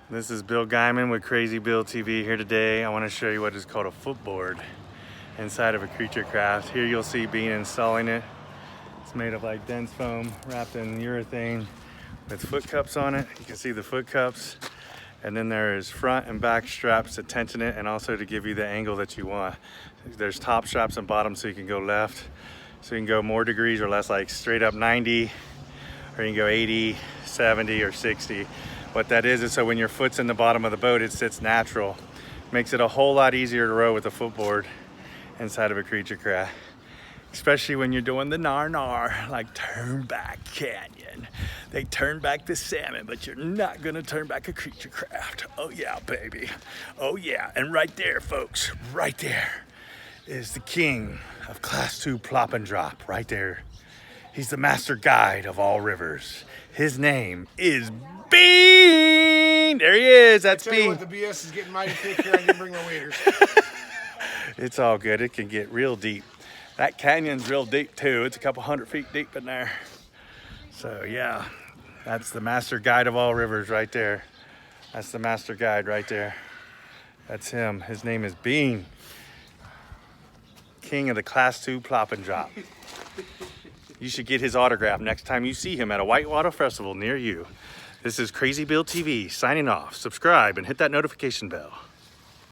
This is Bill Guyman with Crazy Bill TV here today. I want to show you what is called a footboard inside of a creature craft. Here you'll see Bean installing it. It's made of like dense foam wrapped in urethane with foot cups on it. You can see the foot cups. And then there is front and back straps to tension it and also to give you the angle that you want. There's top straps and bottom so you can go left. So you can go more degrees or less, like straight up 90, or you can go 80, 70, or 60. What that is so when your foot's in the bottom of the boat, it sits natural. Makes it a whole lot easier to row with a footboard inside of a creature craft. Especially when you're doing the nar-nar, like turn back canyon. They turn back the salmon, but you're not gonna turn back a creature craft. Oh yeah, baby. Oh yeah, and right there, folks, right there is the king of Class 2 plop and drop, right there. He's the master guide of all rivers. His name is Bean. There he is. That's Bean. I tell you what, the BS is getting mighty thick here. I didn't bring my waders. It's all good. It can get real deep. That canyon's real deep too. It's a couple 100 feet deep in there. So yeah, that's the master guide of all rivers right there. That's the master guide right there. That's him. His name is Bean. King of the Class 2 plop and drop. You should get his autograph next time you see him at a whitewater festival near you. This is Crazy Bill TV signing off. Subscribe and hit that notification bell.